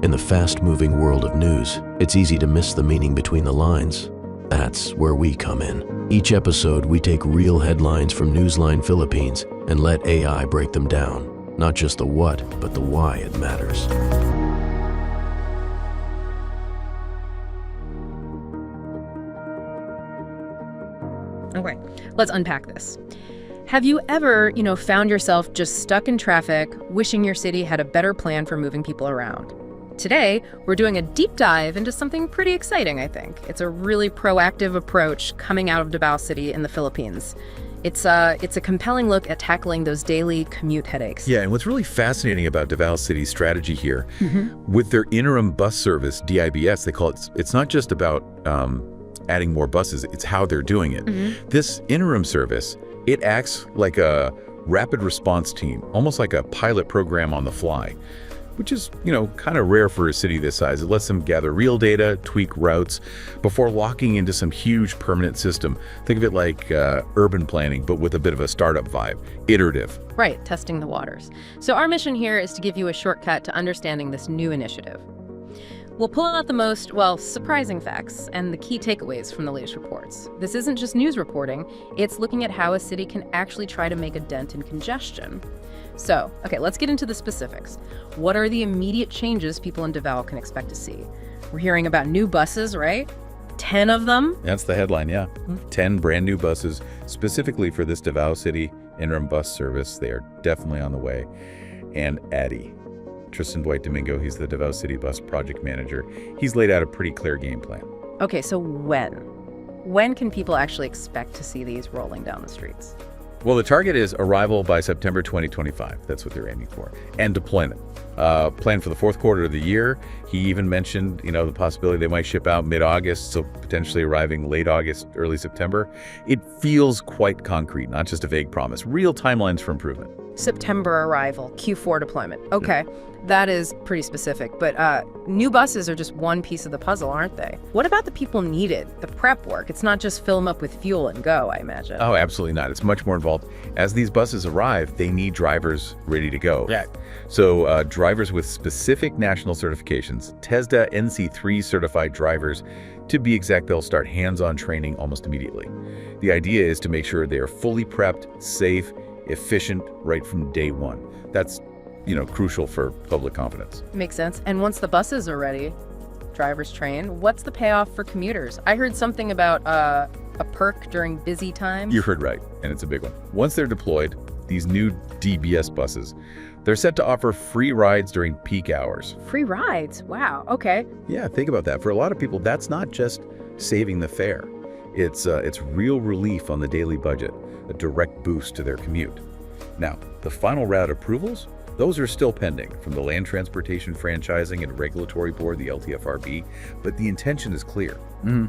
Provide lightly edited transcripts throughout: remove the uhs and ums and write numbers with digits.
In the fast-moving world of news, it's easy to miss the meaning between the lines. That's where we come in. Each episode, we take real headlines from Newsline Philippines and let AI break them down. Not just the what, but the why it matters. Okay, let's unpack this. Have you ever, found yourself just stuck in traffic, wishing your city had a better plan for moving people around? Today, we're doing a deep dive into something pretty exciting, I think. It's a really proactive approach coming out of Davao City in the Philippines. It's a compelling look at tackling those daily commute headaches. Yeah, and what's really fascinating about Davao City's strategy here, with their interim bus service, DIBS, they call it, it's not just about adding more buses, it's how they're doing it. This interim service, it acts like a rapid response team, almost like a pilot program on the fly, which is, kind of rare for a city this size. It lets them gather real data, tweak routes, before locking into some huge permanent system. Think of it like urban planning, but with a bit of a startup vibe, iterative. Right, testing the waters. So our mission here is to give you a shortcut to understanding this new initiative. We'll pull out the most, surprising facts and the key takeaways from the latest reports. This isn't just news reporting, it's looking at how a city can actually try to make a dent in congestion. So, let's get into the specifics. What are the immediate changes people in Davao can expect to see? We're hearing about new buses, right? 10 of them? That's the headline, yeah. 10 brand new buses, specifically for this Davao City interim bus service. They are definitely on the way. And Addy, Tristan Dwight Domingo, he's the Davao City Bus Project Manager. He's laid out a pretty clear game plan. Okay, so when? When can people actually expect to see these rolling down the streets? Well, the target is arrival by September 2025. That's what they're aiming for. And deployment. Planned for the fourth quarter of the year. He even mentioned, the possibility they might ship out mid-August, so potentially arriving late August, early September. It feels quite concrete, not just a vague promise. Real timelines for improvement. September arrival, Q4 deployment. Okay, that is pretty specific, but new buses are just one piece of the puzzle, aren't they? What about the people needed, the prep work? It's not just fill them up with fuel and go, I imagine. Oh, absolutely not. It's much more involved. As these buses arrive, they need drivers ready to go. Yeah. So drivers with specific national certifications, TESDA NC3-certified drivers, to be exact, they'll start hands-on training almost immediately. The idea is to make sure they are fully prepped, safe, efficient right from day one. That's, crucial for public confidence. Makes sense. And once the buses are ready, drivers train, what's the payoff for commuters? I heard something about a perk during busy times. You heard right, and it's a big one. Once they're deployed, these new DBS buses, they're set to offer free rides during peak hours. Free rides? Wow, okay. Yeah, think about that. For a lot of people, that's not just saving the fare. It's real relief on the daily budget, a direct boost to their commute. Now, the final route approvals, those are still pending from the Land Transportation Franchising and Regulatory Board, the LTFRB, but the intention is clear.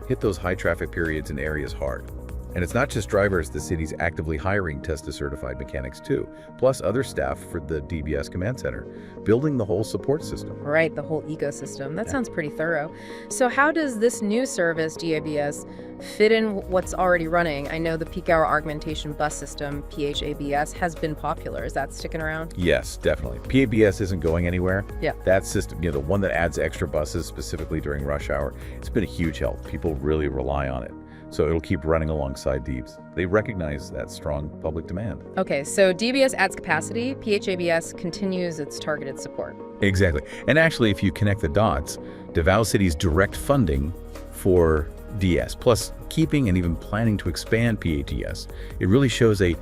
Hit those high traffic periods in areas hard. And it's not just drivers, the city's actively hiring TESDA certified mechanics too, plus other staff for the DBS Command Center, building the whole support system. Right, the whole ecosystem. That sounds pretty thorough. So how does this new service, DIBS, fit in what's already running? I know the peak hour augmentation bus system, PHABS, has been popular. Is that sticking around? Yes, definitely. PHABS isn't going anywhere. Yeah. That system, the one that adds extra buses specifically during rush hour, it's been a huge help. People really rely on it. So it'll keep running alongside DIBS. They recognize that strong public demand. Okay, so DBS adds capacity, PHABS continues its targeted support. Exactly. And actually, if you connect the dots, Davao City's direct funding for DS, plus keeping and even planning to expand PHABS, it really shows a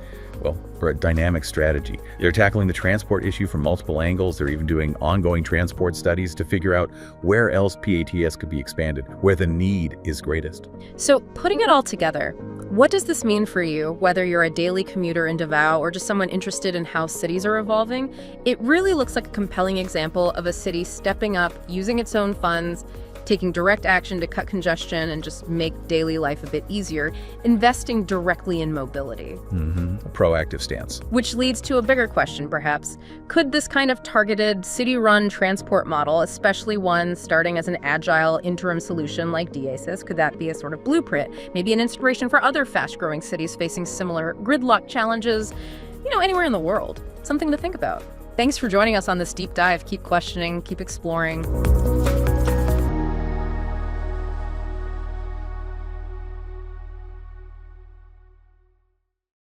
dynamic strategy. They're tackling the transport issue from multiple angles. They're even doing ongoing transport studies to figure out where else PHABS could be expanded, where the need is greatest. So putting it all together, what does this mean for you, whether you're a daily commuter in Davao or just someone interested in how cities are evolving? It really looks like a compelling example of a city stepping up, using its own funds, taking direct action to cut congestion and just make daily life a bit easier, investing directly in mobility. A proactive stance. Which leads to a bigger question, perhaps. Could this kind of targeted city-run transport model, especially one starting as an agile interim solution like DIBS, could that be a sort of blueprint, maybe an inspiration for other fast-growing cities facing similar gridlock challenges, anywhere in the world? Something to think about. Thanks for joining us on this deep dive. Keep questioning, keep exploring.